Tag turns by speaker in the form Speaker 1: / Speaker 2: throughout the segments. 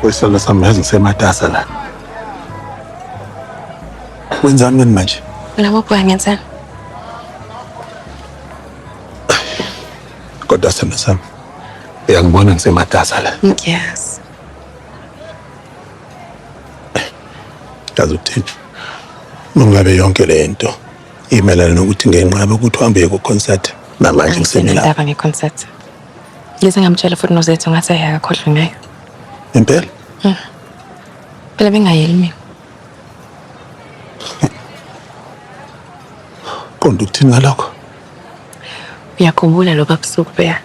Speaker 1: Wesona sami yazi ngisematasa la. Wenzani manje?
Speaker 2: Labo bhuya ngenzani?
Speaker 1: Kodwa sona sami. Uyangibona ngisematasa la.
Speaker 2: Yes.
Speaker 1: Yazi uthini? Ngingabe yonke lento imelana nokuthi ngenqaba ukuthi uhambe ku concert namanje ngisemela.
Speaker 2: Ndaba ngeconcert. Lezi ngamtshela futhi nozethu ngathi ayakhohlwa ngayo.
Speaker 1: Impela?
Speaker 2: Phela bengayeli mina.
Speaker 1: Konke ukuthini ngalokho?
Speaker 2: Uyakhumbula lo babusuku beya.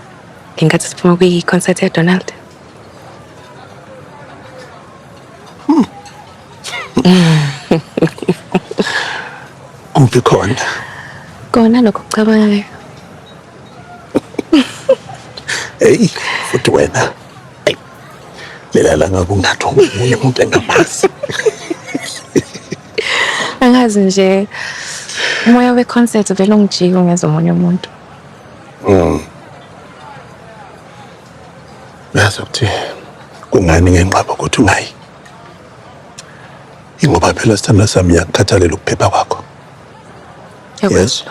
Speaker 2: Ngenkathi siphuma kwi-concert yaDonald.
Speaker 1: Kuphi khona?
Speaker 2: Kona lokho kucabangayo.
Speaker 1: Hey, futhi wena. Lela la ngakungathi umunye umuntu engamazi.
Speaker 2: Angazi nje umoya we-concert vele ungijika ungeza omunye umuntu.
Speaker 1: Yazi ukuthi kungani ngenqaba ukuthi ungayi. Ingoba phela sithanda sami yakukhathalela ukuphepha kwakho. Yes.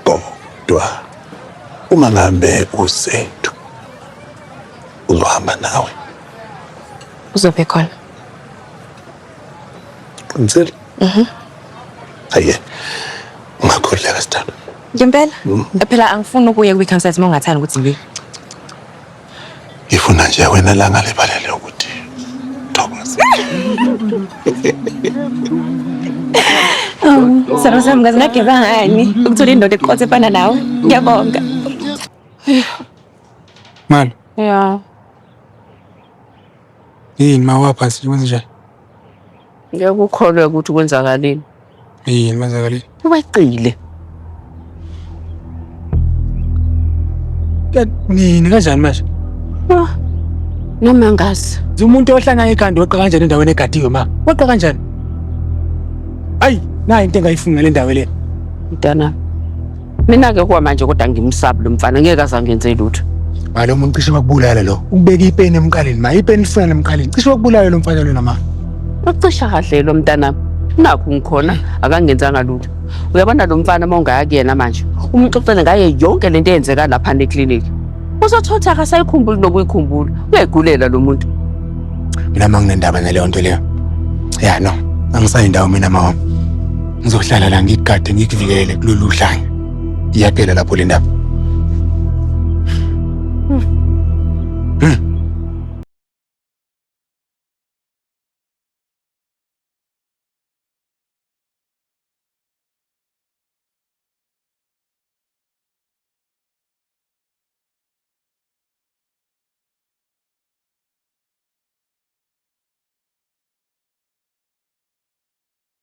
Speaker 1: Kodwa uma ngabe uzethu uzohamba nawe.
Speaker 2: Uzobe khona.
Speaker 1: Qinisile? Haye. Ungakhohleka sithando.
Speaker 2: Ngempela? Phela angifuni ukuya kwi-concert uma ungathanda ukuthi ngiye.
Speaker 1: Ngifuna nje wena langa libalele ukuthi thokoza.
Speaker 2: Sara sami ngaze ngageba ngani ukuthola indoda eqothe efana nawe. Ngiyabonga.
Speaker 3: Malo.
Speaker 2: Yeah.
Speaker 3: Yini mawaphansi kwenze njani?
Speaker 4: Ngiyakukholwa ukuthi kwenzakaleni.
Speaker 3: Yini kwenzakaleni?
Speaker 4: Ubeqile.
Speaker 3: Nini kanjani manje?
Speaker 4: Noma ngazi.
Speaker 3: Umuntu ohlangana ekhanda weqa kanjani endaweni egadiwe ma? Weqa kanjani? Ayi, nayi into engayifuni ngale ndawo le.
Speaker 4: Mntana. Mina ke kwa manje kodwa ngimsabi lo mfana ngeke azangenze lutho.
Speaker 3: Lo muntu cishe wakubulala lo. Ubeka ipeni emqaleni ma, ipeni ifuna emqaleni. Cishe wakubulala lo mfana lona ma.
Speaker 4: Ucisha kahle lo mntana. Nakho ngikhona akangenzanga lutho. Uyabona lo mfana mawungaya kuyena manje. Umxoxele ngaye yonke lento eyenzeka lapha eclinic. Uzothotha akasayikhumbuli nokuyikhumbula. Uyayigulela lo muntu.
Speaker 3: Mina manginendaba naleyo nto leyo. Ya no, angisayindawo mina mama. Ngizohlala la ngigade ngikuvikele kulolu hlanga. Iyaphela lapho le ndaba.